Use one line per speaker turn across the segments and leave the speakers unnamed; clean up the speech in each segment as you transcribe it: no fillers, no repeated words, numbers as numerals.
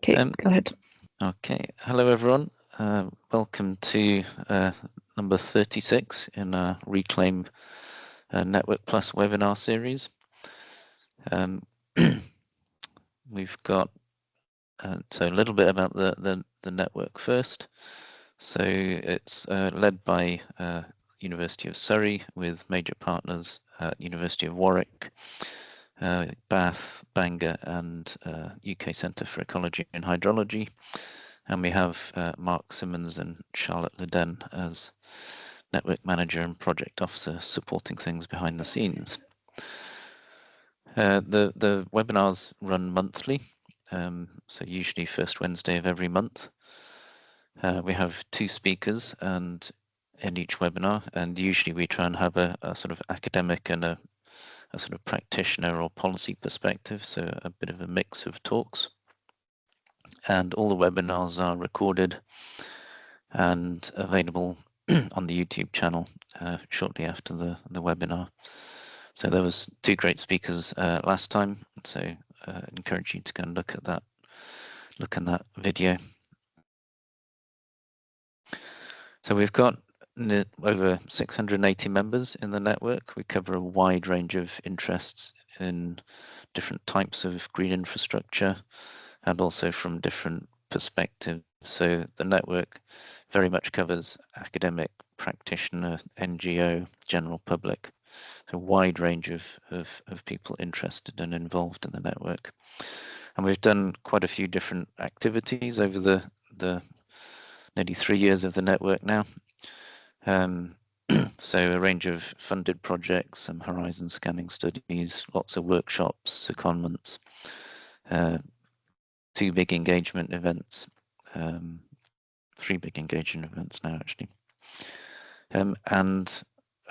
Okay, go ahead.
Okay, hello everyone. Welcome to number 36 in our Reclaim Network Plus webinar series. We've got so a little bit about the network first. So it's led by University of Surrey with major partners at University of Warwick, Bath, Bangor and UK Centre for Ecology and Hydrology. And we have Mark Simmons and Charlotte Leden as network manager and project officer supporting things behind the scenes. The webinars run monthly, so usually first Wednesday of every month. We have 2 speakers and in each webinar, and usually we try and have a sort of academic and a sort of practitioner or policy perspective, so a bit of a mix of talks. And all the webinars are recorded and available on the YouTube channel shortly after the webinar. So there was 2 great speakers last time, so I encourage you to go and look at that video. So we've got over 680 members in the network. We cover a wide range of interests in different types of green infrastructure and also from different perspectives. So the network very much covers academic, practitioner, NGO, general public. So a wide range of people interested and involved in the network. And we've done quite a few different activities over the nearly 3 years of the network now. So a range of funded projects, some horizon scanning studies, lots of workshops, secondments, 2 big engagement events, 3 big engagement events now actually, and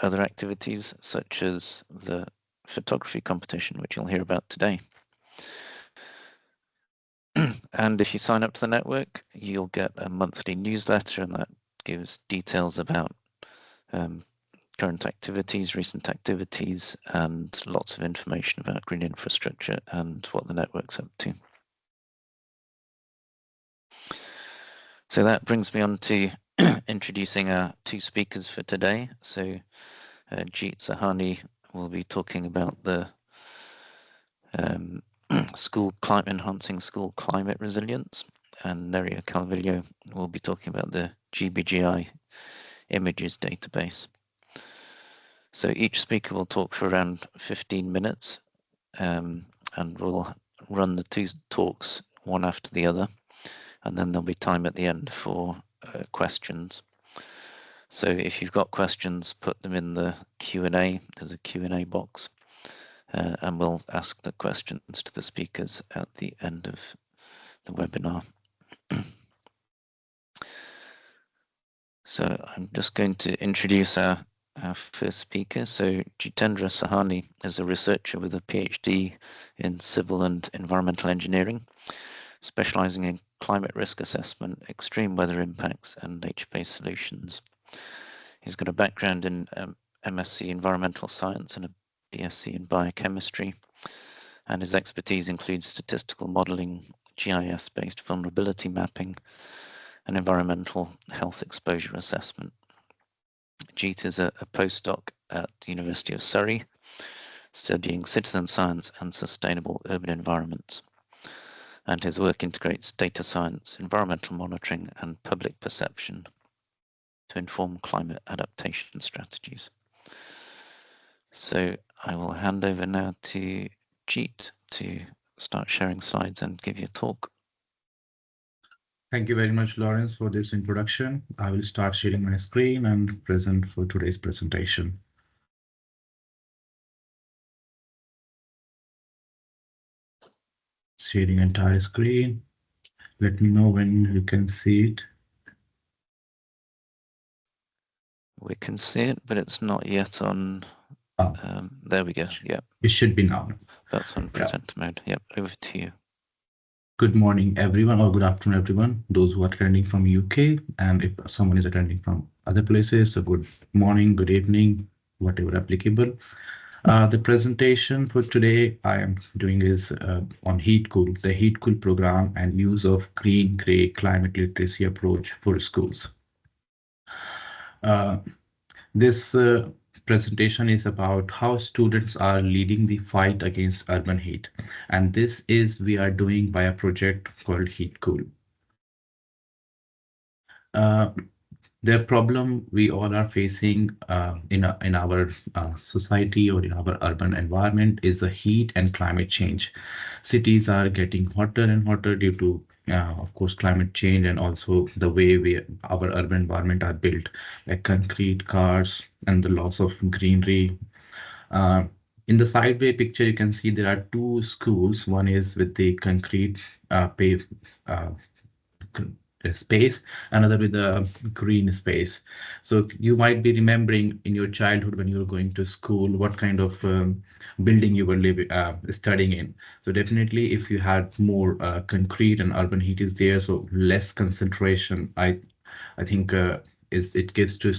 other activities such as the photography competition, which you'll hear about today. And if you sign up to the network, you'll get a monthly newsletter, and that gives details about current activities, recent activities, and lots of information about green infrastructure and what the network's up to. So that brings me on to introducing our 2 speakers for today. So Jeetendra Sahani will be talking about the enhancing school climate resilience, and Nerea Calvillo will be talking about the GBGI Images Database. So each speaker will talk for around 15 minutes, and we'll run the 2 talks one after the other, and then there'll be time at the end for questions. So if you've got questions, put them in the Q&A. There's a Q&A box, and we'll ask the questions to the speakers at the end of the webinar. So I'm just going to introduce our first speaker. So Jeetendra Sahani is a researcher with a PhD in civil and environmental engineering, specialising in climate risk assessment, extreme weather impacts and nature-based solutions. He's got a background in MSc Environmental Science and a BSc in Biochemistry, and his expertise includes statistical modelling, GIS-based vulnerability mapping, and environmental health exposure assessment. Jeet is a postdoc at the University of Surrey, studying citizen science and sustainable urban environments. And his work integrates data science, environmental monitoring, and public perception to inform climate adaptation strategies. So I will hand over now to Jeet to start sharing slides and give you a talk.
Thank you very much, Lawrence, for this introduction. I will start sharing my screen and present for today's presentation. Sharing entire screen. Let me know when you can see it.
We can see it, but it's not yet on. There we go. Yeah.
It should be now.
That's on presenter mode. Yep. Over to you.
Good morning, everyone, or good afternoon, everyone. Those who are attending from UK, and if someone is attending from other places, so good morning, good evening, whatever applicable. The presentation for today I am doing is on heat cool, the heat cool program and use of green gray climate literacy approach for schools. Uh, this presentation is about how students are leading the fight against urban heat. And this is we are doing by a project called Heat Cool. Uh, the problem we all are facing in our society or in our urban environment is the heat and climate change. Cities are getting hotter and hotter due to, of course, climate change and also the way our urban environment are built, like concrete, cars, and the loss of greenery. Uh, in the sideway picture, you can see there are two schools. One is with the concrete pave, uh, space, another with a green space. So you might be remembering in your childhood when you were going to school what kind of building you were living studying in. So definitely if you had more concrete and urban heat is there, so less concentration, I think is it gives to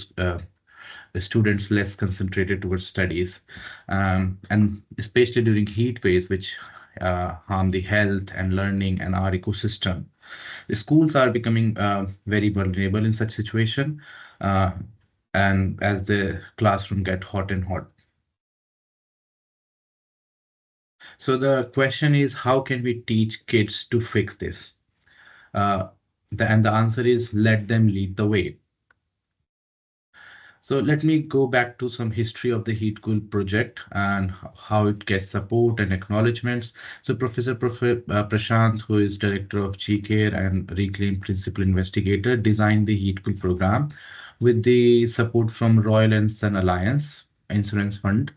the students less concentrated towards studies, and especially during heat waves which harm the health and learning and our ecosystem. The schools are becoming very vulnerable in such situation, uh, and as the classroom get hot and hot. So the question is, how can we teach kids to fix this? Uh, and the answer is let them lead the way. So let me go back to some history of the Heat Cool project and how it gets support and acknowledgements. So Prashant, who is director of GCARE and Reclaim Principal Investigator, designed the Heat Cool program with the support from Royal and Sun Alliance Insurance Fund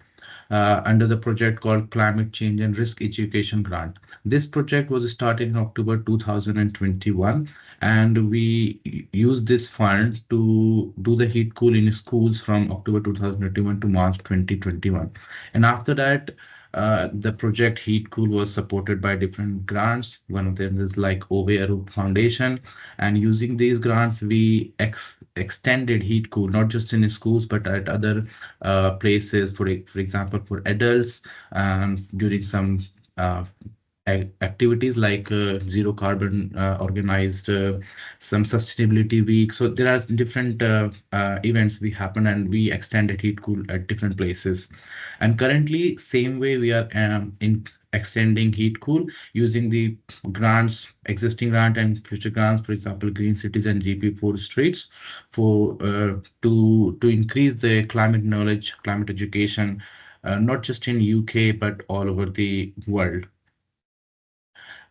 under the project called Climate Change and Risk Education Grant. This project was started in October 2021, and we used this fund to do the heat cool in schools from October 2021 to March 2021. And after that, the project Heat Cool was supported by different grants. One of them is like Ove Foundation. And using these grants, we extended Heat Cool, not just in schools, but at other places, for example, for adults, during some uh, activities like zero carbon organized some sustainability week. So there are different events we happen and we extended heat cool at different places. And currently same way we are in extending heat cool using the grants, existing grant and future grants, for example green cities and GP4 streets, for to increase the climate knowledge, climate education, not just in UK but all over the world.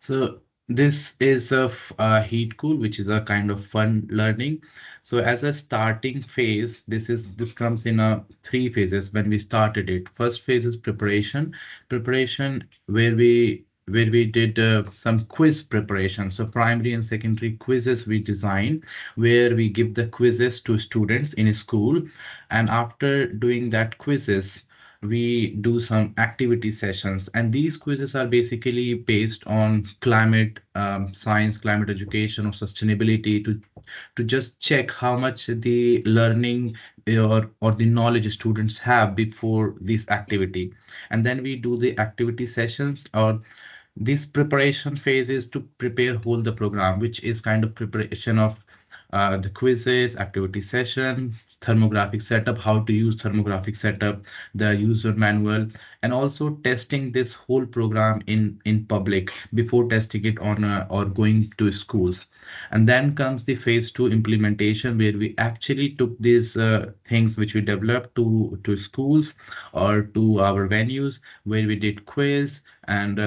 So this is a heat cool, which is a kind of fun learning. So as a starting phase, this comes in a three phases when we started it. First phase is preparation, where we did some quiz preparation. So primary and secondary quizzes we designed, where we give the quizzes to students in a school, and after doing that quizzes we do some activity sessions, and these quizzes are basically based on climate science, climate education, or sustainability, to just check how much the learning or the knowledge students have before this activity. And then we do the activity sessions, or this preparation phase is to prepare whole the program, which is kind of preparation of the quizzes, activity session, thermographic setup, how to use thermographic setup, the user manual, and also testing this whole program in public before testing it on or going to schools. And then comes the phase two implementation, where we actually took these things which we developed to schools or to our venues, where we did quiz. And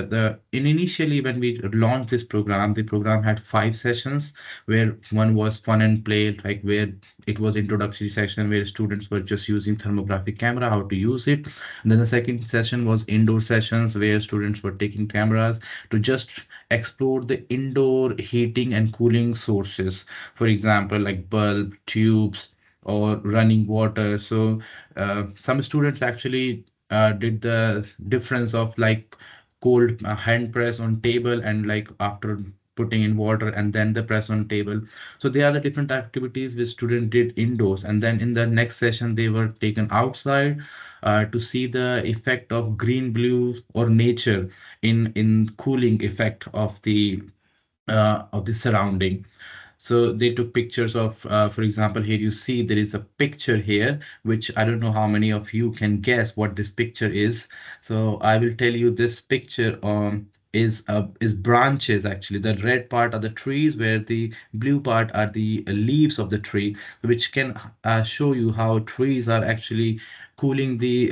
initially when we launched this program, the program had 5 sessions, where one was fun and play, like where it was introductory session where students were just using thermographic camera, how to use it. And then the second session was indoor sessions, where students were taking cameras to just explore the indoor heating and cooling sources, for example like bulb tubes or running water. So some students actually did the difference of like cold hand press on table, and like after putting in water and then the press on table. So they are the different activities which students did indoors, and then in the next session they were taken outside to see the effect of green, blue, or nature in cooling effect of the surrounding. So they took pictures of, for example, here you see there is a picture here, which I don't know how many of you can guess what this picture is. So I will tell you this picture is branches actually. The red part are the trees, where the blue part are the leaves of the tree, which can show you how trees are actually cooling the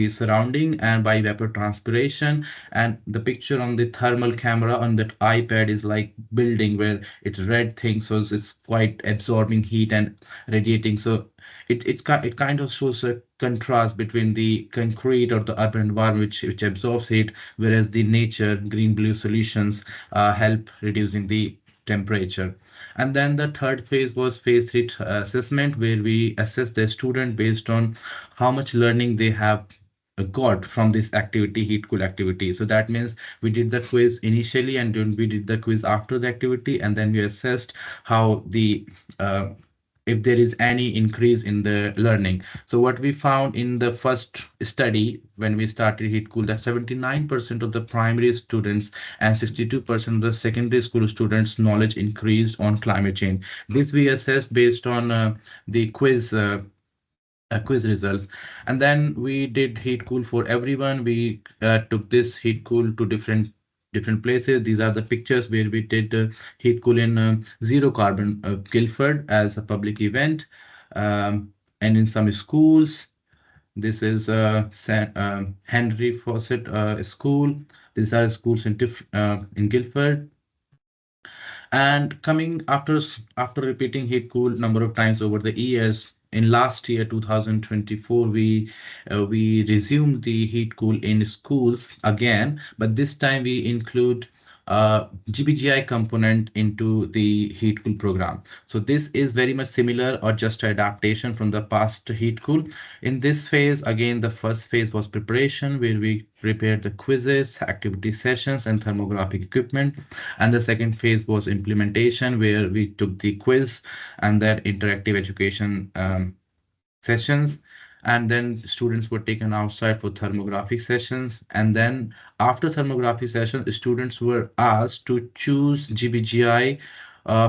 surrounding and by evapotranspiration. And the picture on the thermal camera on that iPad is like building where it's red thing, so it's quite absorbing heat and radiating. So it kind of shows a contrast between the concrete or the urban environment which absorbs heat, whereas the nature green blue solutions help reducing the temperature. And then the third phase was phase three assessment, where we assess the student based on how much learning they have got from this activity, heat cool activity. So that means we did the quiz initially, and then we did the quiz after the activity, and then we assessed how the if there is any increase in the learning. So what we found in the first study when we started heat cool, that 79% of the primary students and 62% of the secondary school students knowledge increased on climate change. This we assessed based on the quiz results. And then we did heat cool for everyone. We took this heat cool to different places. These are the pictures where we did heat cool in zero carbon Guildford as a public event, and in some schools. This is Henry Fawcett School. These are schools in Guildford. And coming after repeating heat cool number of times over the years, in last year 2024 we resumed the heat cool in schools again, but this time we include GBGI component into the heat cool program. So this is very much similar or just adaptation from the past heat cool. In this phase, again, the first phase was preparation, where we prepared the quizzes, activity sessions, and thermographic equipment. And the second phase was implementation, where we took the quiz and that interactive education sessions. And then students were taken outside for thermographic sessions. And then after thermography sessions, students were asked to choose GBGI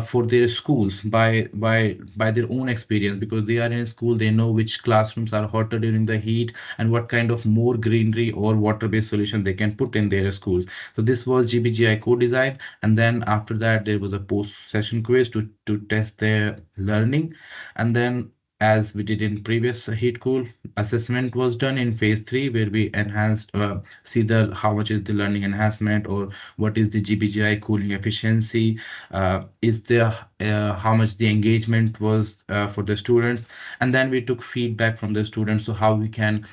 for their schools by their own experience, because they are in school, they know which classrooms are hotter during the heat and what kind of more greenery or water-based solution they can put in their schools. So this was GBGI co-design. And then after that, there was a post-session quiz to test their learning. And then, as we did in previous heat cool, assessment was done in phase three, where we enhanced see the how much is the learning enhancement, or what is the GBGI cooling efficiency, is there how much the engagement was for the students. And then we took feedback from the students, so how we can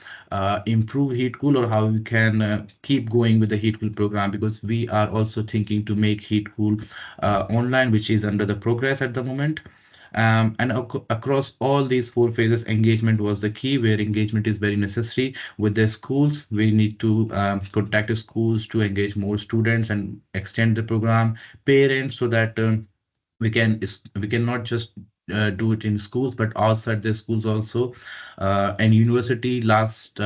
improve heat cool, or how we can keep going with the heat cool program, because we are also thinking to make heat cool online, which is under the progress at the moment. And across all these four phases, engagement was the key, where engagement is very necessary with the schools. We need to contact the schools to engage more students and extend the program, parents, so that we can not just do it in schools but outside the schools also. And university, last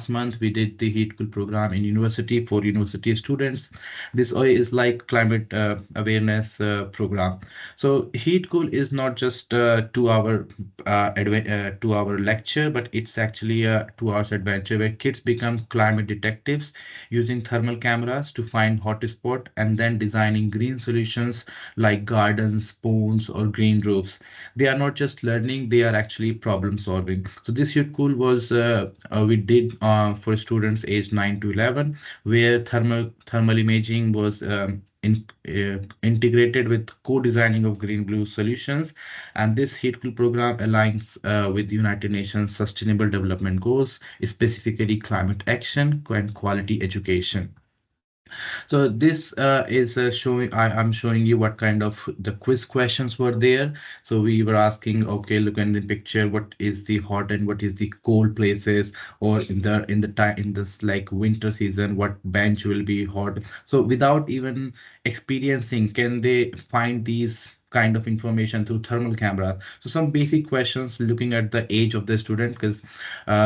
month we did the heat cool program in university for university students. This is like climate awareness program. So heat cool is not just 2 hour 2 hour lecture, but it's actually a 2 hours adventure where kids become climate detectives, using thermal cameras to find hotspot and then designing green solutions like gardens, ponds, or green roofs. They are not just learning, they are actually problem solving. So this year cool was we did for students aged 9 to 11, where thermal imaging was integrated with co-designing of green blue solutions. And this heat cool program aligns with the United Nations Sustainable Development Goals, specifically climate action and quality education. So this is showing, I'm showing you what kind of the quiz questions were there. So we were asking, okay, look in the picture, what is the hot and what is the cold places, or in the time in this like winter season, what bench will be hot. So without even experiencing, can they find these kind of information through thermal camera? So some basic questions looking at the age of the student, because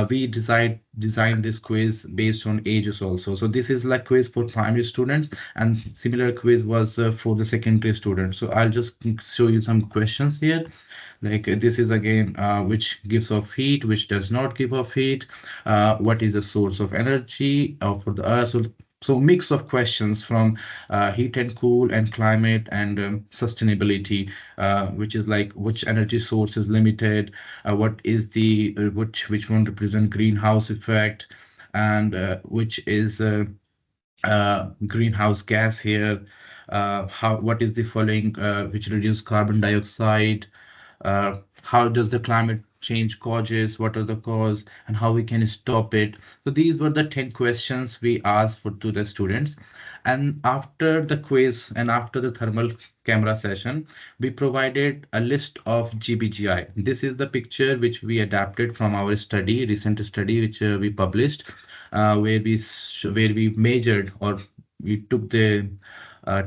we designed this quiz based on ages also. So this is like quiz for primary students, and similar quiz was for the secondary students. So I'll just show you some questions here. Like this is again which gives off heat, which does not give off heat, what is the source of energy for the earth. So mix of questions from heat and cool and climate and sustainability, which is like which energy source is limited, what is the which one represent greenhouse effect, and which is greenhouse gas here, how what is the following which reduce carbon dioxide, how does the climate change causes, what are the cause, and how we can stop it. So these were the 10 questions we asked for to the students. And after the quiz and after the thermal camera session, we provided a list of GBGI. This is the picture which we adapted from our study, recent study, which we published, where we measured, or we took the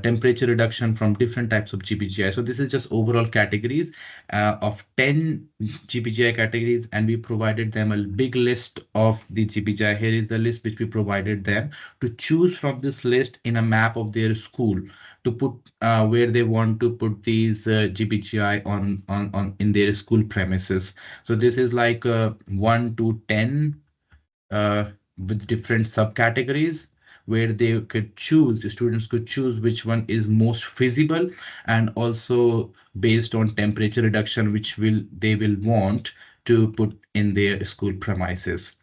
temperature reduction from different types of GBGI. So this is just overall categories of 10 GBGI categories, and we provided them a big list of the GBGI. Here is the list which we provided them to choose from this list in a map of their school, to put where they want to put these GBGI on in their school premises. So this is like 1 to 10 uh, with different subcategories, where they could choose, the students could choose which one is most feasible, and also based on temperature reduction, which will they will want to put in their school premises.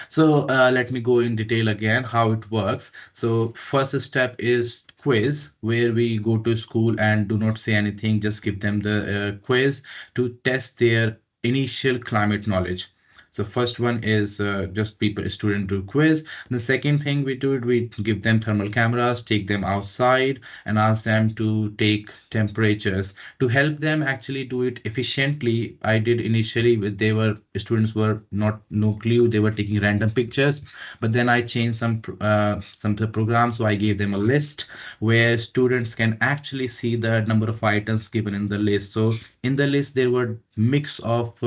So let me go in detail again how it works. So first step is quiz, where we go to school and do not say anything, just give them the quiz to test their initial climate knowledge. So first one is just people student do quiz. The second thing we do, we give them thermal cameras, take them outside and ask them to take temperatures to help them actually do it efficiently. I did initially with they were students were not no clue, they were taking random pictures, but then I changed some of the programs. So I gave them a list where students can actually see the number of items given in the list. So in the list there were mix of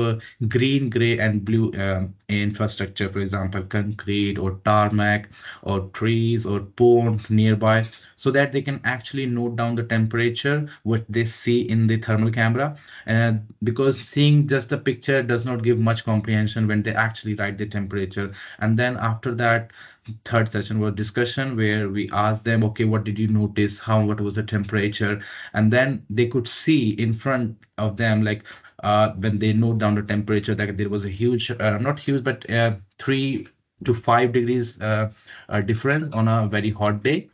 green, gray and blue infrastructure, for example concrete or tarmac or trees or pond nearby, so that they can actually note down the temperature what they see in the thermal camera. Because seeing just the picture does not give much comprehension when they actually write the temperature. And then after that, third session was discussion, where we asked them, okay, what did you notice, how what was the temperature, and then they could see in front of them, like when they note down the temperature, that there was a huge not huge but 3 to 5 degrees difference on a very hot day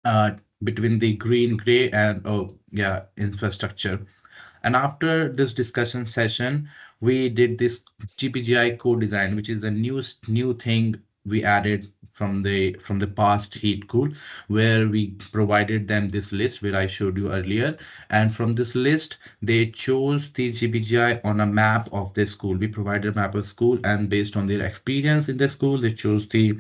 uh, between the green, gray, and oh yeah, infrastructure. And after this discussion session, we did this GPGI co-design, which is the new thing we added from the past heat cool, where we provided them this list where I showed you earlier. And from this list, they chose the GPGI on a map of their school. We provided a map of school, and based on their experience in the school, they chose the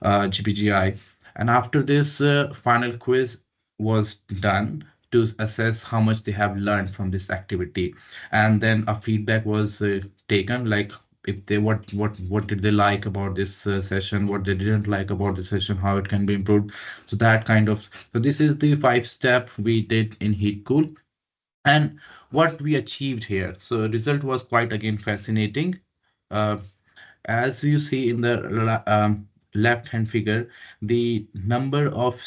GPGI. And after this final quiz was done to assess how much they have learned from this activity, and then a feedback was taken, like if they what did they like about this session, what they didn't like about the session, how it can be improved. So that kind of, so this is the 5 step we did in heat cool. And what we achieved here, so result was quite again fascinating. uh, as you see in the left hand figure, the number of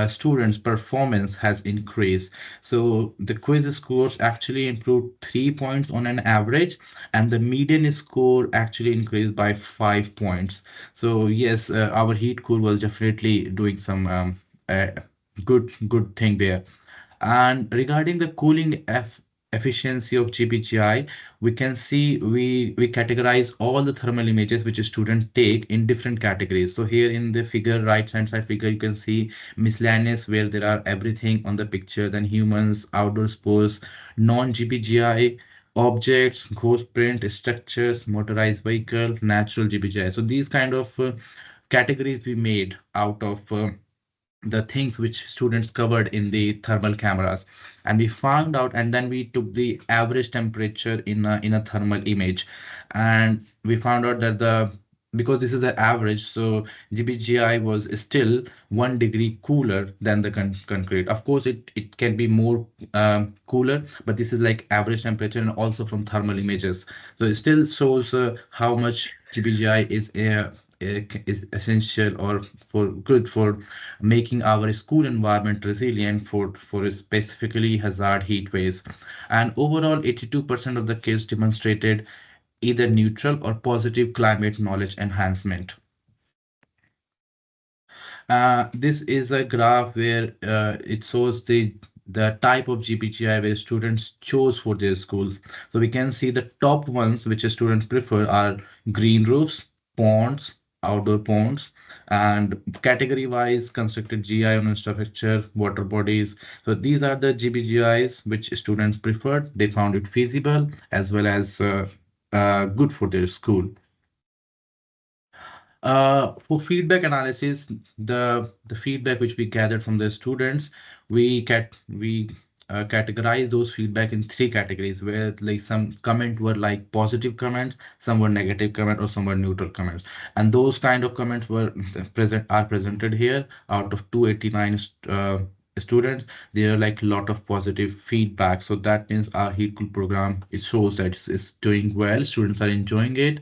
students performance has increased. So the quiz scores actually improved 3 points on an average, and the median score actually increased by 5 points. So yes, our heat cool was definitely doing some uh, good thing there. And regarding the cooling efficiency of GBGI, we can see we categorize all the thermal images which a student take in different categories. So here in the figure, right hand side figure, you can see miscellaneous where there are everything on the picture, then humans, outdoor sports, non-GBGI, objects, ghost print, structures, motorized vehicle, natural GBGI. So these kind of categories we made out of the things which students covered in the thermal cameras, and we found out, and then we took the average temperature in a thermal image, and we found out that the because this is the average, so GBGI was still 1 degree cooler than the concrete. Of course, it can be more cooler, but this is like average temperature and also from thermal images. So it still shows how much GBGI is essential or for good for making our school environment resilient for specifically hazard heat waves. And overall, 82% of the kids demonstrated either neutral or positive climate knowledge enhancement. This is a graph where it shows the type of GPGI where students chose for their schools. So we can see the top ones which students prefer are green roofs, ponds, outdoor ponds, and category wise constructed GI on infrastructure, water bodies. So these are the GBGIs which students preferred. They found it feasible as well as good for their school. For feedback analysis, the feedback which we gathered from the students, we categorize those feedback in three categories, where like some comment were like positive comments, some were negative comment, or some were neutral comments. And those kind of comments were presented here. Out of 289 students, there are like a lot of positive feedback. So that means our heat cool program, it shows that it's doing well. Students are enjoying it.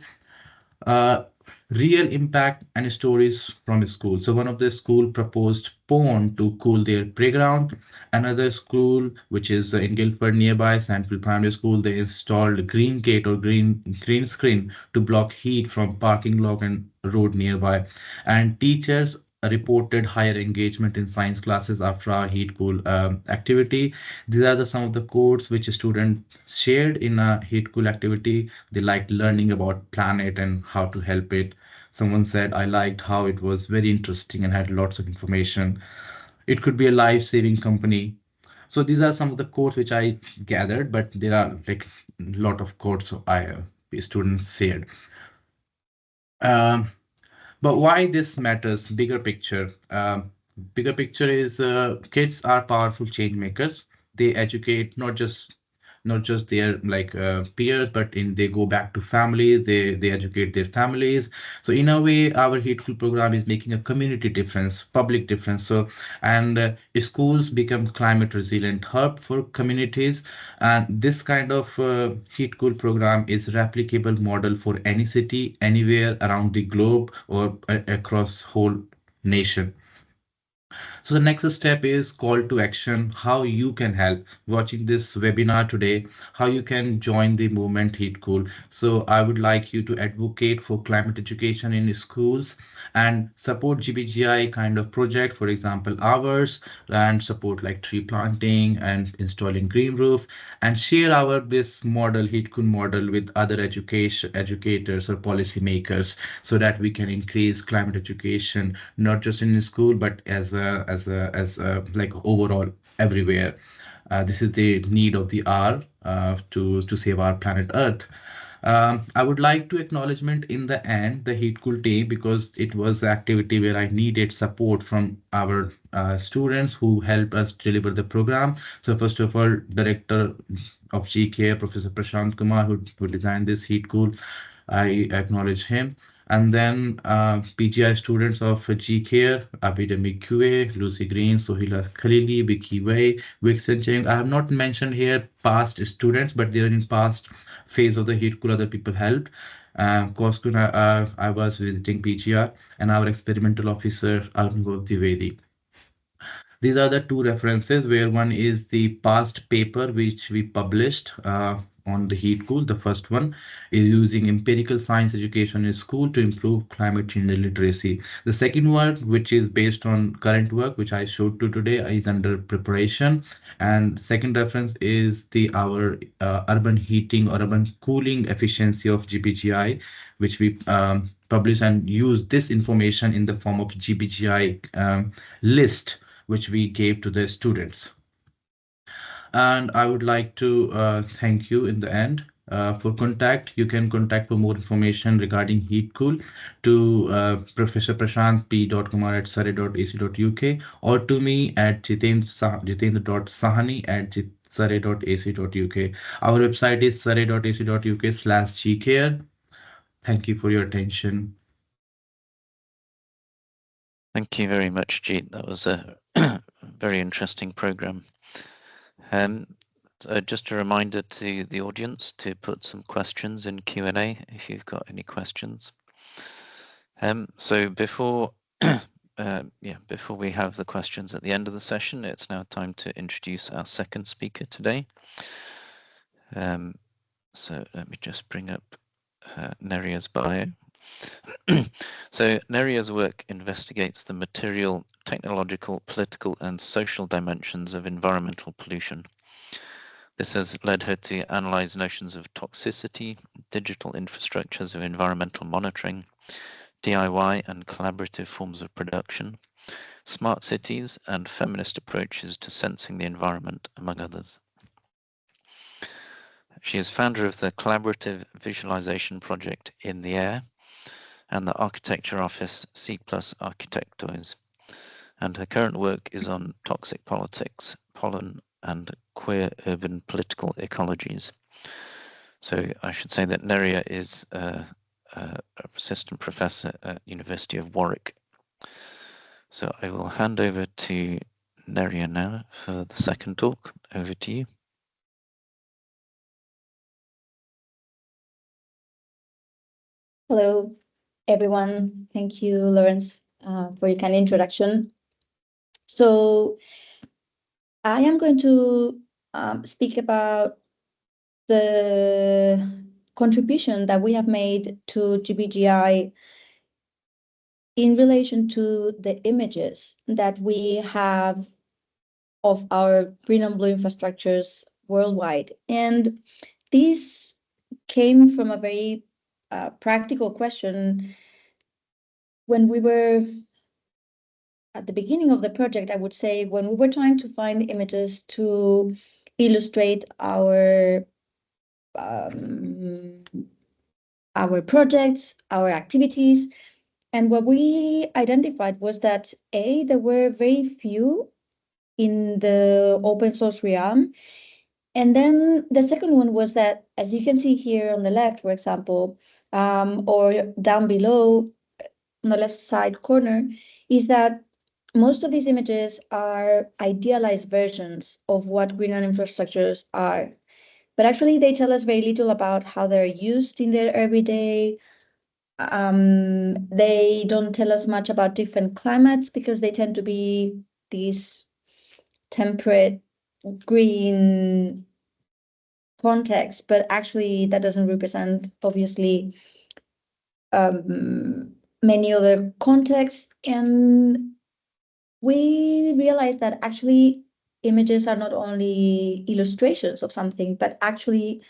uh, Real impact and stories from school. So one of the school proposed pond to cool their playground. Another school, which is in Guildford nearby, Sandfield Primary School, they installed green gate or green screen to block heat from parking lot and road nearby. And teachers reported higher engagement in science classes after our heat cool activity. These are some of the codes which a student shared in a heat cool activity. They liked learning about planet and how to help it. Someone said, I liked how it was very interesting and had lots of information. It could be a life-saving company. So these are some of the quotes which I gathered, but there are like a lot of quotes students shared. Um, but why this matters, bigger picture. Bigger picture is kids are powerful change makers. They educate not just their like peers, but in they go back to families, they educate their families. So in a way, our hateful program is making a community difference, public difference. So and schools become climate resilient hub for communities, and this kind of heat cool program is replicable model for any city anywhere around the globe or across whole nation. So the next step is call to action, how you can help. Watching this webinar today, how you can join the movement Heat Cool. So I would like you to advocate for climate education in schools and support GBGI kind of project, for example, ours, and support like tree planting and installing green roof, and share our this model, Heat Cool model, with other educators or policymakers, so that we can increase climate education not just in school but as like overall everywhere. This is the need of the hour to save our planet Earth. I would like to acknowledgement in the end the Heat Cool team, because it was an activity where I needed support from our students who helped us deliver the program. So first of all, Director of GCARE, Professor Prashant Kumar, who designed this Heat Cool, I acknowledge him. And then PGI students of GCARE, Abhidemi QA, Lucy Green, Sohila Khalili, Vicky Wei, Vixen Cheng. I have not mentioned here past students, but they're in past phase of the heat cool other people helped. Koskun, I was visiting PGR, and our experimental officer, Arungo Dwivedi. These are the two references, where one is the past paper which we published on the heat cool. The first one is using empirical science education in school to improve climate change literacy. The second one, which is based on current work, which I showed to today, is under preparation. And the second reference is the our urban heating or urban cooling efficiency of GBGI, which we publish and use this information in the form of GBGI list, which we gave to the students. And I would like to thank you in the end. For contact, you can contact for more information regarding heat cool to Professor Prashant p.kumar@surrey.ac.uk or to me at jitendra.sahani@surrey.ac.uk. Our website is surrey.ac.uk/gcare. Thank you for your attention.
Thank you very much, Jeet. That was a very interesting program. Just a reminder to the audience to put some questions in Q&A if you've got any questions. So before before we have the questions at the end of the session, it's now time to introduce our second speaker today. So let me just bring up Nerea's bio. So Nerea's work investigates the material, technological, political, and social dimensions of environmental pollution. This has led her to analyze notions of toxicity, digital infrastructures of environmental monitoring, DIY and collaborative forms of production, smart cities, and feminist approaches to sensing the environment, among others. She is founder of the collaborative visualization project In the Air and the architecture office C+ Architectoes. And her current work is on toxic politics, pollen, and queer urban political ecologies. So I should say that Nerea is assistant professor at University of Warwick. So I will hand over to Nerea now for the second talk. Over to you.
Hello, everyone. Thank you, Laurence, for your kind introduction. So I am going to speak about the contribution that we have made to GBGI in relation to the images that we have of our green and blue infrastructures worldwide. And this came from a very practical question. When we were at the beginning of the project, I would say, when we were trying to find images to illustrate our projects, our activities, and what we identified was that there were very few in the open source realm. And then the second one was that, as you can see here on the left, for example, or down below on the left side corner, is that most of these images are idealized versions of what green infrastructures are. But actually, they tell us very little about how they're used in their everyday. They don't tell us much about different climates because they tend to be these temperate green contexts, but actually that doesn't represent, obviously, many other contexts. And we realized that actually images are not only illustrations of something, but actually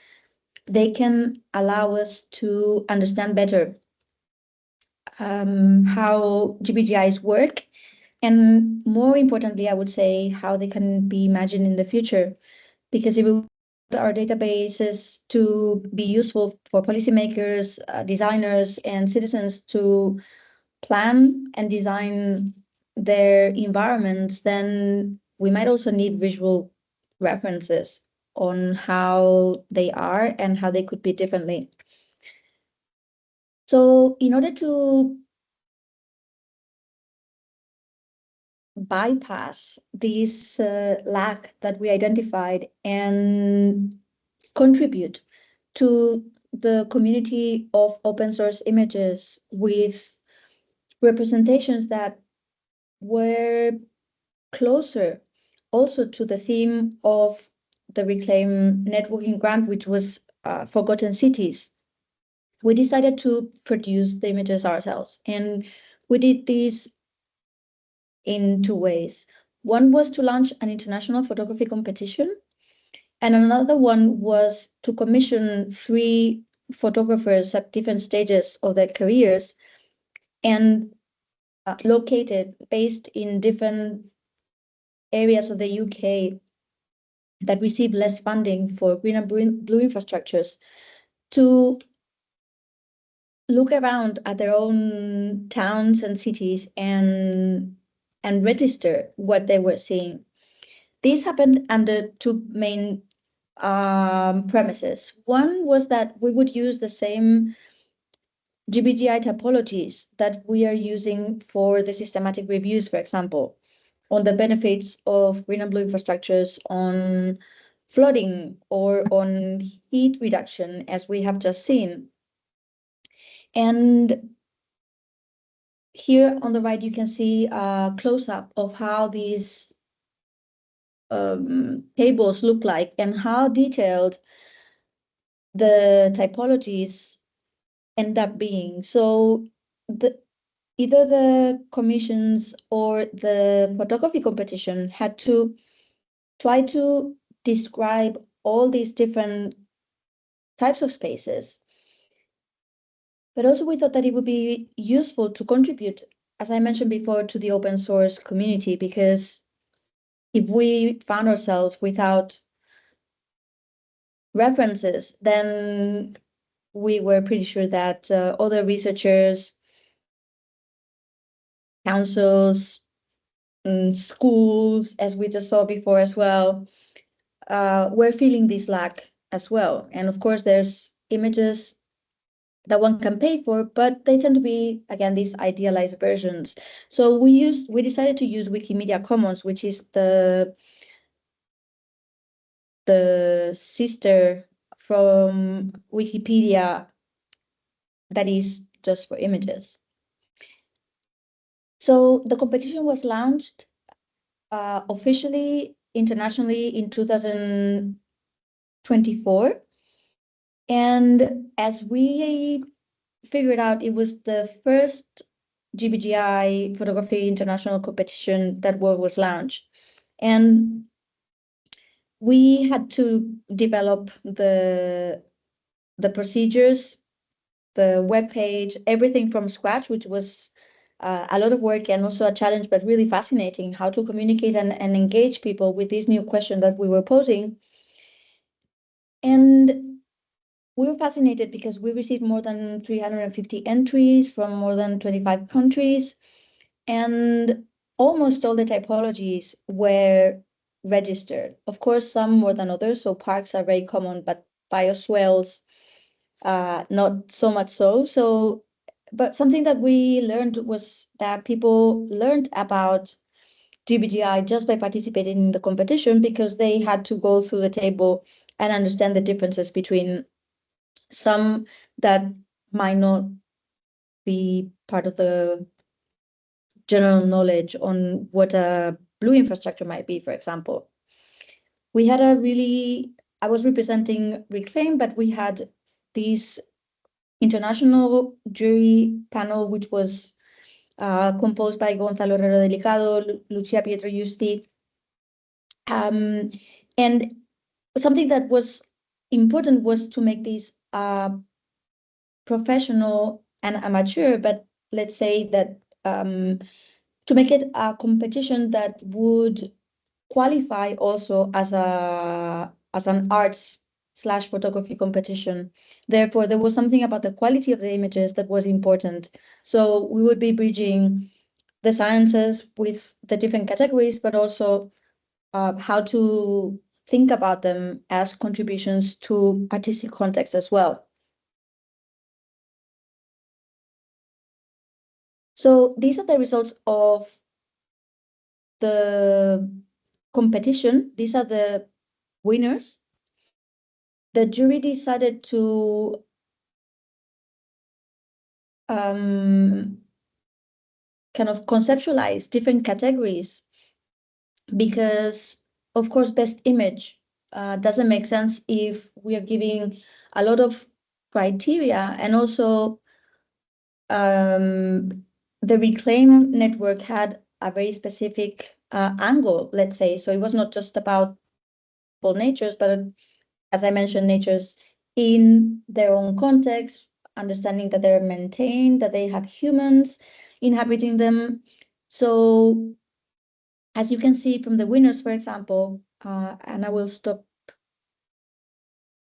they can allow us to understand better how GBGIs work, and more importantly, I would say, how they can be imagined in the future. Because if we want our databases to be useful for policymakers, designers, and citizens to plan and design their environments, then we might also need visual references on how they are and how they could be differently. So in order to bypass this lack that we identified and contribute to the community of open source images with representations that were closer also to the theme of the Reclaim networking grant, which was Forgotten Cities, we decided to produce the images ourselves. And we did this in two ways. One was to launch an international photography competition, and another one was to commission 3 photographers at different stages of their careers and located, based in different areas of the UK that receive less funding for green and blue infrastructures, to look around at their own towns and cities and register what they were seeing. This happened under 2 main premises. One was that we would use the same GBGI typologies that we are using for the systematic reviews, for example, on the benefits of green and blue infrastructures, on flooding, or on heat reduction, as we have just seen. And here on the right, you can see a close-up of how these tables look like and how detailed the typologies end up being. So either the commissions or the photography competition had to try to describe all these different types of spaces. But also we thought that it would be useful to contribute, as I mentioned before, to the open source community, because if we found ourselves without references, then we were pretty sure that other researchers, councils, schools, as we just saw before as well, were feeling this lack as well. And of course, there's images that one can pay for, but they tend to be, again, these idealized versions. So we decided to use Wikimedia Commons, which is the sister from Wikipedia that is just for images. So the competition was launched officially internationally in 2024. And as we figured out, it was the first GBGI Photography International competition that was launched. And we had to develop the procedures, the webpage, everything from scratch, which was a lot of work and also a challenge, but really fascinating, how to communicate and engage people with this new question that we were posing. And we were fascinated because we received more than 350 entries from more than 25 countries, and almost all the typologies were registered. Of course, some more than others, so parks are very common, but bioswales, not so much so. But something that we learned was that people learned about GBGI just by participating in the competition, because they had to go through the table and understand the differences between some that might not be part of the general knowledge on what a blue infrastructure might be, for example. We had I was representing Reclaim, but we had this international jury panel, which was composed by Gonzalo Herrero Delicado, Lucia Pietro Justi. And something that was important was to make this professional and amateur, but let's say that to make it a competition that would qualify also as an arts/photography competition. Therefore, there was something about the quality of the images that was important. So we would be bridging the sciences with the different categories, but also how to think about them as contributions to artistic context as well. So these are the results of the competition. These are the winners. The jury decided to kind of conceptualize different categories because, of course, best image doesn't make sense if we are giving a lot of criteria, and also the Reclaim network had a very specific angle, let's say. So it was not just about full natures, but as I mentioned, natures in their own context, understanding that they're maintained, that they have humans inhabiting them. So as you can see from the winners, for example, and I will stop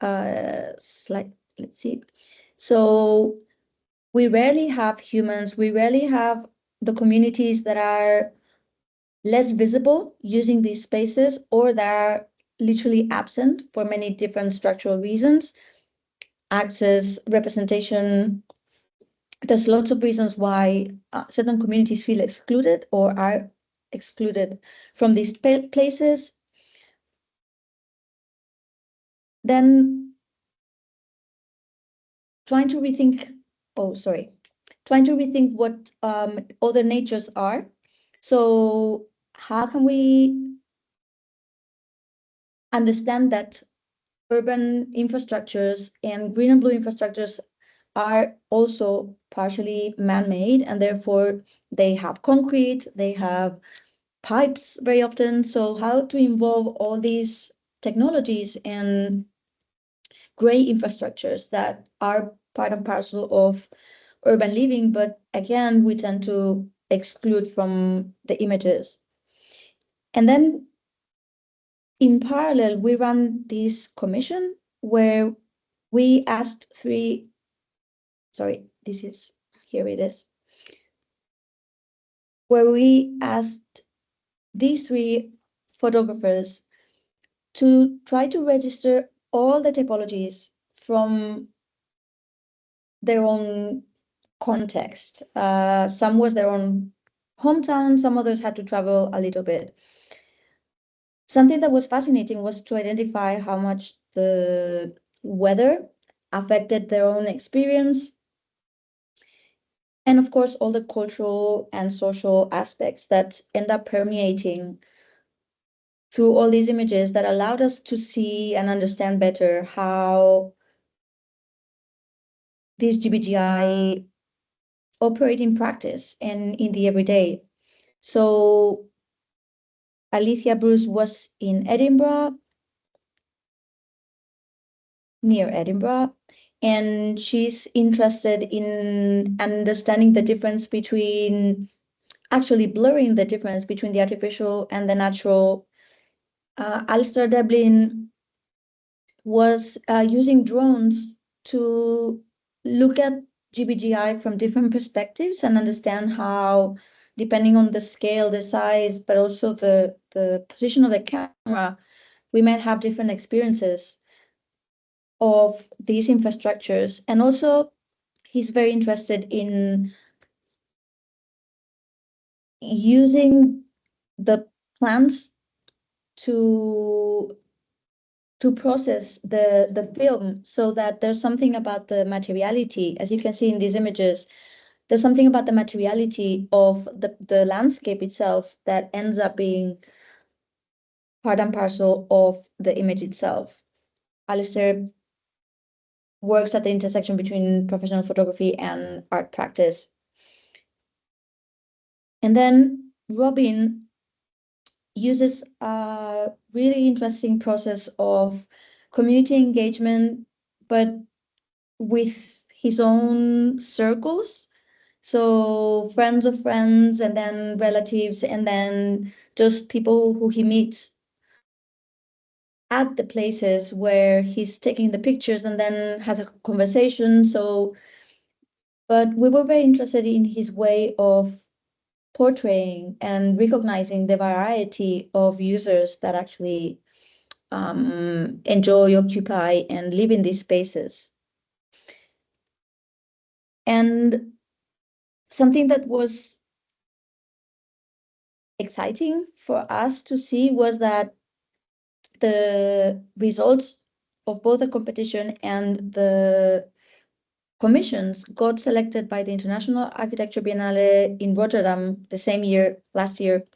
slide, let's see. So we rarely have humans, we rarely have the communities that are less visible using these spaces, or that are literally absent for many different structural reasons. Access, representation. There's lots of reasons why certain communities feel excluded or are excluded from these places. Then trying to rethink what other natures are. So how can we understand that urban infrastructures and green and blue infrastructures are also partially man-made, and therefore they have concrete, they have pipes very often. So how to involve all these technologies and gray infrastructures that are part and parcel of urban living, but again, we tend to exclude from the images. And then in parallel, we ran this commission where we asked where we asked these three photographers to try to register all the typologies from their own context. Some was their own hometown, some others had to travel a little bit. Something that was fascinating was to identify how much the weather affected their own experience. And of course, all the cultural and social aspects that end up permeating through all these images that allowed us to see and understand better how these GBGI operate in practice and in the everyday. So Alicia Bruce was in Edinburgh, near Edinburgh, and she's interested in understanding the difference between, actually blurring the difference between the artificial and the natural. Alistair Devlin was using drones to look at GBGI from different perspectives and understand how, depending on the scale, the size, but also the position of the camera, we might have different experiences of these infrastructures. And also, he's very interested in using the plants to process the film, so that there's something about the materiality, as you can see in these images, there's something about the materiality of the landscape itself that ends up being part and parcel of the image itself. Alistair works at the intersection between professional photography and art practice. And then Robin uses a really interesting process of community engagement, but with his own circles. So friends of friends, and then relatives, and then just people who he meets at the places where he's taking the pictures, and then has a conversation. So, but we were very interested in his way of portraying and recognizing the variety of users that actually enjoy, occupy, and live in these spaces. And something that was exciting for us to see was that the results of both the competition and the commissions got selected by the International Architecture Biennale in Rotterdam the same year, last year.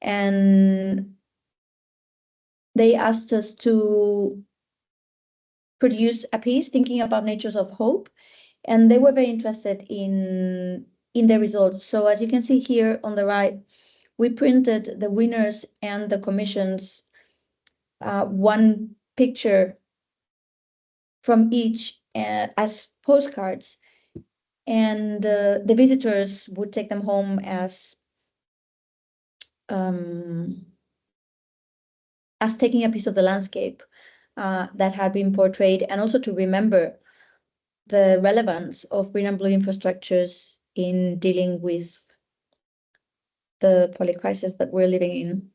And they asked us to produce a piece thinking about natures of hope, and they were very interested in the results. So as you can see here on the right, we printed the winners and the commissions, one picture from each as postcards, and the visitors would take them home as taking a piece of the landscape that had been portrayed, and also to remember the relevance of green and blue infrastructures in dealing with the polycrisis that we're living in.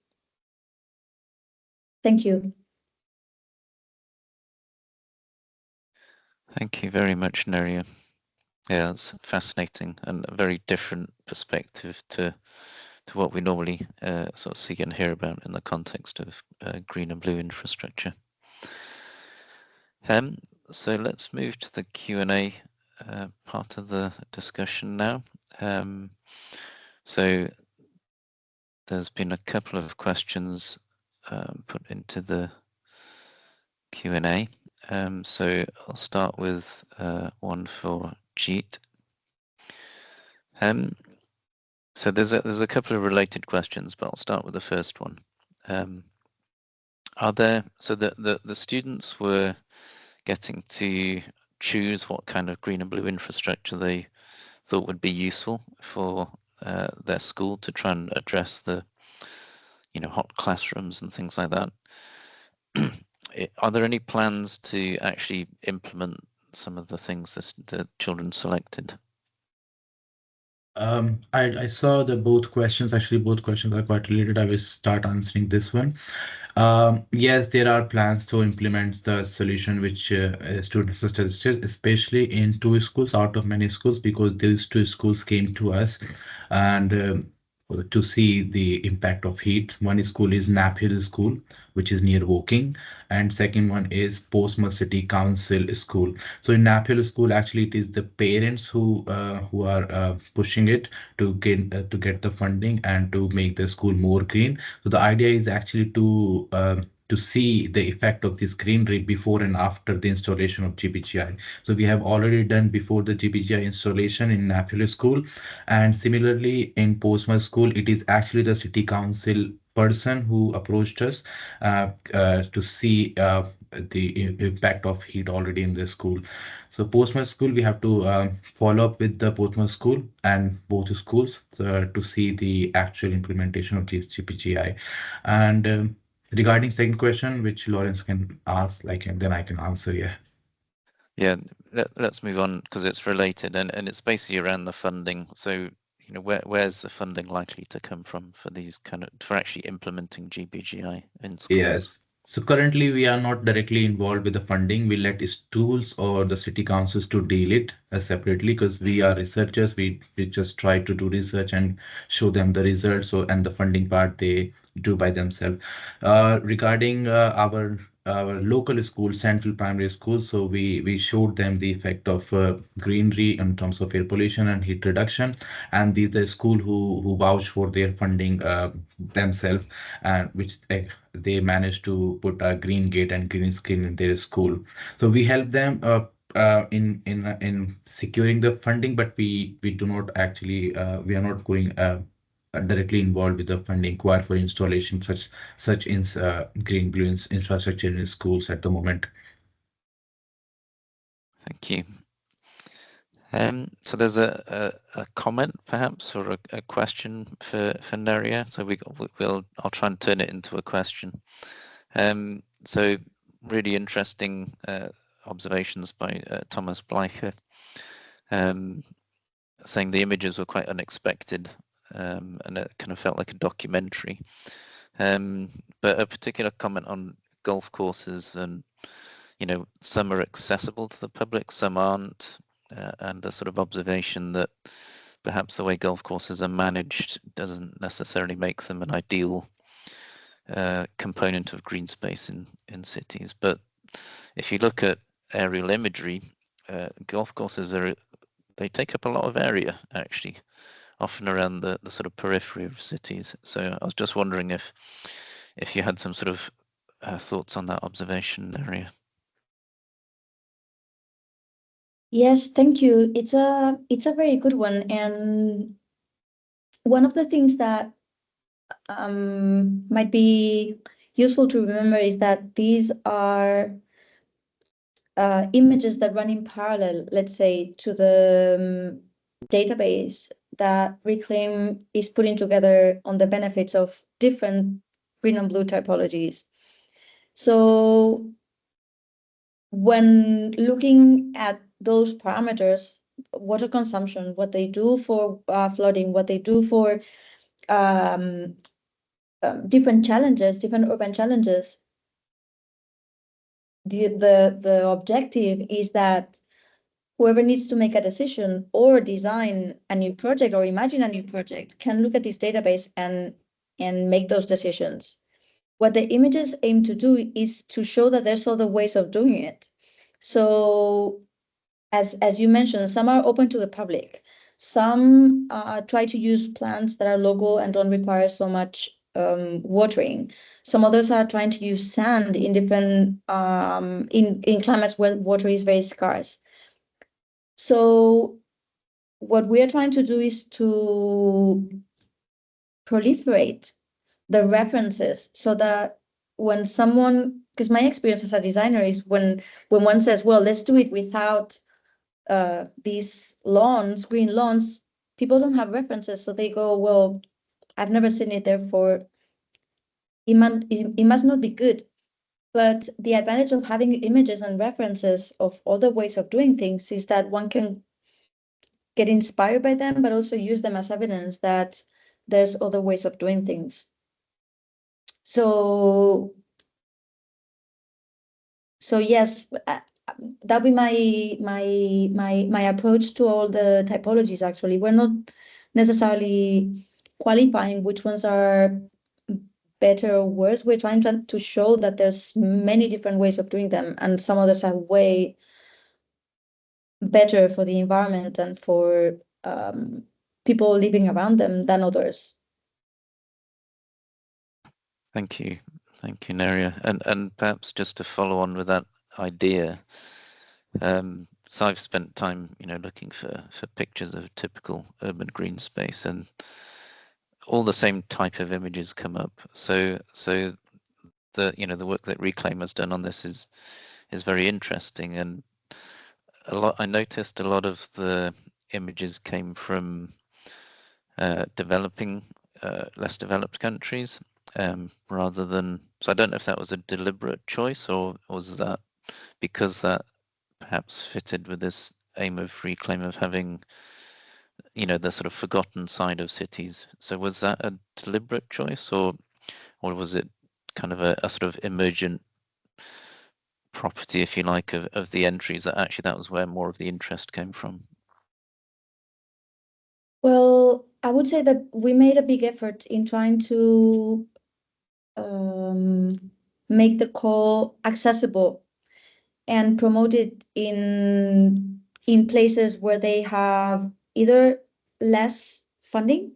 Thank you.
Thank you very much, Nerea. Yeah, it's fascinating and a very different perspective to what we normally sort of see and hear about in the context of green and blue infrastructure. So let's move to the Q&A part of the discussion now. So there's been a couple of questions put into the Q&A. So I'll start with one for Jeet. So there's a couple of related questions, but I'll start with the first one. Are there, so the students were getting to choose what kind of green and blue infrastructure they thought would be useful for their school to try and address the, hot classrooms and things like that. Are there any plans to actually implement some of the things that the children selected?
I saw the both questions. Actually, both questions are quite related. I will start answering this one. Yes, there are plans to implement the solution which students suggested, especially in two schools out of many schools, because these two schools came to us and to see the impact of heat. One school is Nap Hill School, which is near Woking, and second one is Portsmouth City Council School. So in Nap Hill School, actually, it is the parents who are pushing it to get the funding and to make the school more green. So the idea is actually to see the effect of this greenery before and after the installation of GBGI. So we have already done before the GBGI installation in Nap Hill School, and similarly in Portsmouth School, it is actually the city council person who approached us to see the impact of heat already in the school. So Portsmouth School, we have to follow up with the Portsmouth School and both schools to see the actual implementation of GBGI. And regarding second question, which Lawrence can ask, and then I can answer.
Yeah, let's move on because it's related and it's basically around the funding. So, where's the funding likely to come from for these for actually implementing GBGI in schools?
Yes. So currently we are not directly involved with the funding. We let schools or the city councils to deal it separately, because we are researchers. We just try to do research and show them the results. So, and the funding part they do by themselves. Regarding our local school, Central Primary School, so we showed them the effect of greenery in terms of air pollution and heat reduction, and these are school who vouch for their funding themselves, and which they managed to put a green gate and green screen in their school. So we help them in securing the funding, but we do not actually we are not going directly involved with the funding required for installation such in green blue infrastructure in schools at the moment.
Thank you. So there's a comment perhaps or a question for Nerea. So I'll try and turn it into a question. So really interesting observations by Thomas Bleicher, saying the images were quite unexpected and it kind of felt like a documentary. But a particular comment on golf courses, and some are accessible to the public, some aren't, and a sort of observation that perhaps the way golf courses are managed doesn't necessarily make them an ideal component of green space in cities. But if you look at aerial imagery, golf courses they take up a lot of area actually, often around the sort of periphery of cities. So I was just wondering if you had some sort of thoughts on that observation, Nerea?
Yes, thank you. It's a very good one, and one of the things that might be useful to remember is that these are images that run in parallel, let's say, to the database that Reclaim is putting together on the benefits of different green and blue typologies. So when looking at those parameters, water consumption, what they do for flooding, what they do for different challenges, different urban challenges, the objective is that whoever needs to make a decision or design a new project or imagine a new project can look at this database and make those decisions. What the images aim to do is to show that there's other ways of doing it. So as you mentioned, some are open to the public. Some try to use plants that are local and don't require so much watering. Some others are trying to use sand in different in climates where water is very scarce. So what we are trying to do is to proliferate the references so that when someone, because my experience as a designer is when one says, well, let's do it without these lawns, green lawns, people don't have references. So they go, well, I've never seen it, therefore it must not be good. But the advantage of having images and references of other ways of doing things is that one can get inspired by them, but also use them as evidence that there's other ways of doing things. So yes, that'll be my approach to all the typologies. Actually, we're not necessarily qualifying which ones are better or worse. We're trying to show that there's many different ways of doing them, and some others are way better for the environment and for people living around them than others.
Thank you, Nerea. And perhaps just to follow on with that idea, so I've spent time, looking for pictures of typical urban green space, and all the same type of images come up. So the work that Reclaim has done on this is very interesting, and I noticed a lot of the images came from developing, less developed countries, rather than. So I don't know if that was a deliberate choice, or was that because that perhaps fitted with this aim of Reclaim of having, the sort of forgotten side of cities. So was that a deliberate choice, or was it kind of a sort of emergent property, if you like, of the entries, that actually that was where more of the interest came from?
Well, I would say that we made a big effort in trying to make the call accessible and promote it in places where they have either less funding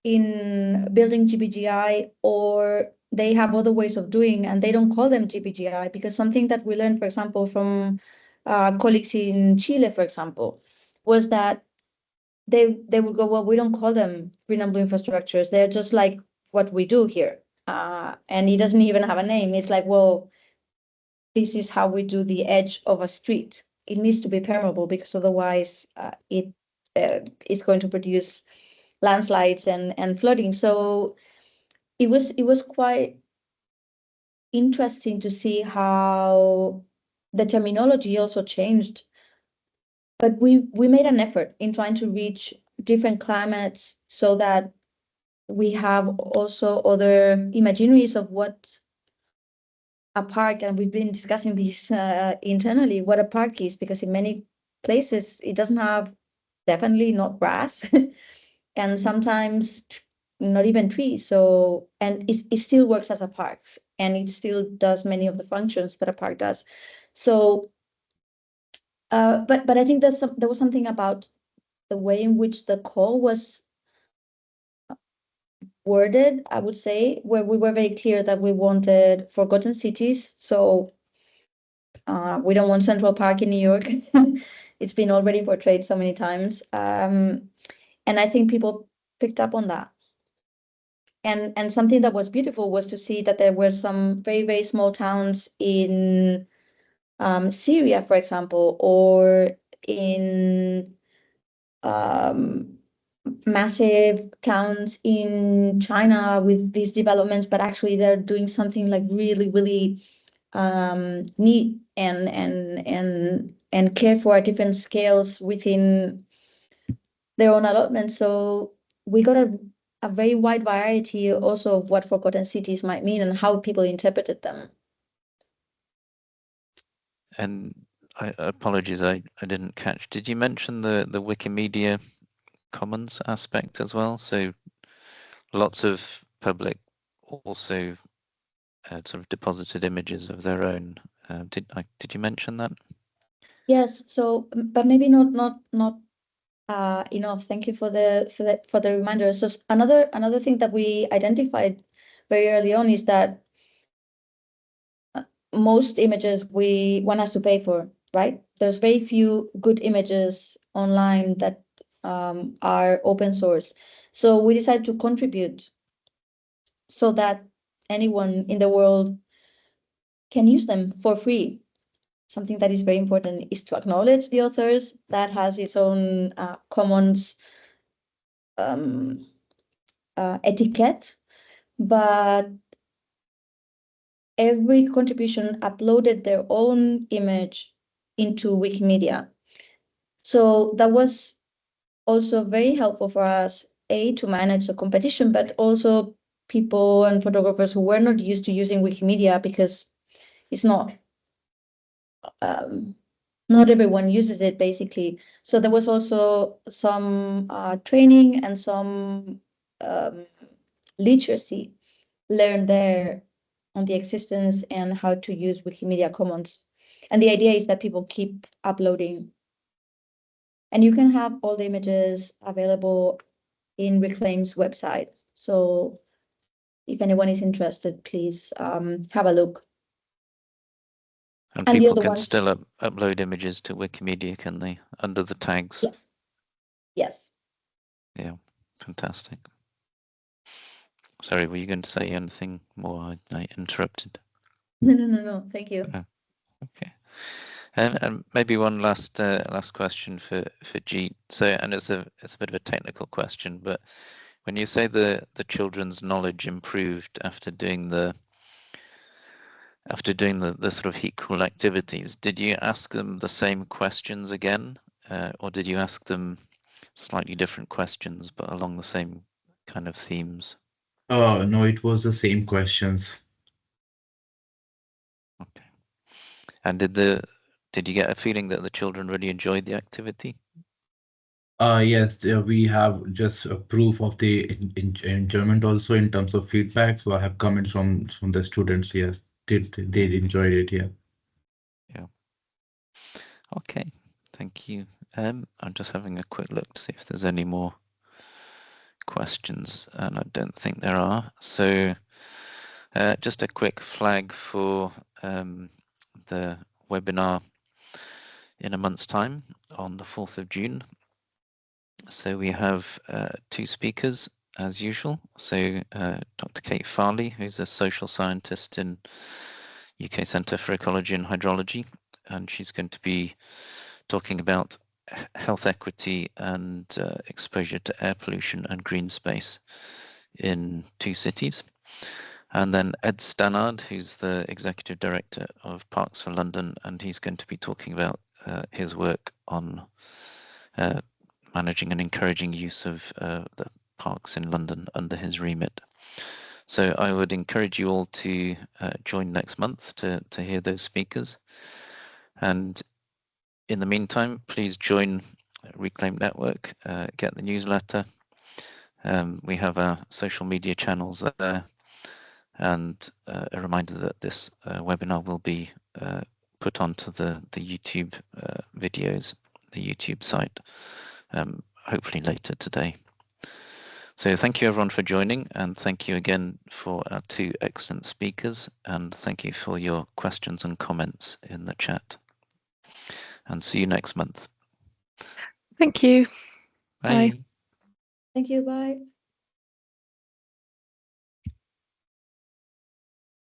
in building GBGI, or they have other ways of doing and they don't call them GBGI, because something that we learned, for example, from colleagues in Chile, for example, was that they would go, well, we don't call them green and blue infrastructures. They're just like what we do here. And it doesn't even have a name. It's like, well, this is how we do the edge of a street. It needs to be permeable, because otherwise it's going to produce landslides and flooding. So it was quite interesting to see how the terminology also changed. But we made an effort in trying to reach different climates so that we have also other imaginaries of what a park, and we've been discussing this internally, what a park is, because in many places it doesn't have, definitely not grass, and sometimes not even trees. So, and it still works as a park, and it still does many of the functions that a park does. So, but I think there was something about the way in which the call was worded, I would say, where we were very clear that we wanted forgotten cities. So we don't want Central Park in New York. It's been already portrayed so many times. And I think people picked up on that. And something that was beautiful was to see that there were some very, very small towns in Syria, for example, or in massive towns in China with these developments, but actually they're doing something like really, really neat and care for at different scales within their own allotment. So we got a very wide variety also of what forgotten cities might mean and how people interpreted them.
And apologies, I didn't catch. Did you mention the Wikimedia Commons aspect as well? So lots of public also sort of deposited images of their own. Did you mention that?
Yes. So, but maybe not enough. Thank you for the reminder. So another thing that we identified very early on is that most images one has to pay for, right? There's very few good images online that are open source. So we decided to contribute so that anyone in the world can use them for free. Something that is very important is to acknowledge the authors. That has its own commons etiquette, but every contribution uploaded their own image into Wikimedia. So that was also very helpful for us, to manage the competition, but also people and photographers who were not used to using Wikimedia, because it's not everyone uses it, basically. So there was also some training and some literacy learned there on the existence and how to use Wikimedia Commons. And the idea is that people keep uploading. And you can have all the images available in Reclaim's website. So if anyone is interested, please have a look.
And
the
people
other
can
ones,
still upload images to Wikimedia, can they? Under the tags?
yes. Yes.
Yeah, fantastic. Sorry, were you going to say anything more? I interrupted.
No. Thank you.
Okay. And maybe one last question for Jeet. So, and it's a bit of a technical question, but when you say the children's knowledge improved after doing the sort of heat cool activities, did you ask them the same questions again, or did you ask them slightly different questions but along the same kind of themes?
No, it was the same questions.
Okay. And did you get a feeling that the children really enjoyed the activity?
Yes, we have just a proof of the enjoyment also in terms of feedback. So I have comments from the students. Yes, they enjoyed it. Yeah.
Yeah. Okay. Thank you. I'm just having a quick look to see if there's any more questions, and I don't think there are. So just a quick flag for the webinar in a month's time on the 4th of June. So we have two speakers as usual. So Dr. Kate Farley, who's a social scientist in UK Centre for Ecology and Hydrology, and she's going to be talking about health equity and exposure to air pollution and green space in two cities. And then Ed Stannard, who's the Executive Director of Parks for London, and he's going to be talking about his work on managing and encouraging use of the parks in London under his remit. So I would encourage you all to join next month to hear those speakers. And in the meantime, please join Reclaim Network, get the newsletter. We have our social media channels there, and a reminder that this webinar will be put onto the YouTube videos, the YouTube site, hopefully later today. So thank you everyone for joining, and thank you again for our two excellent speakers, and thank you for your questions and comments in the chat. And see you next month.
Thank you.
Bye.
Bye.
Thank you. Bye.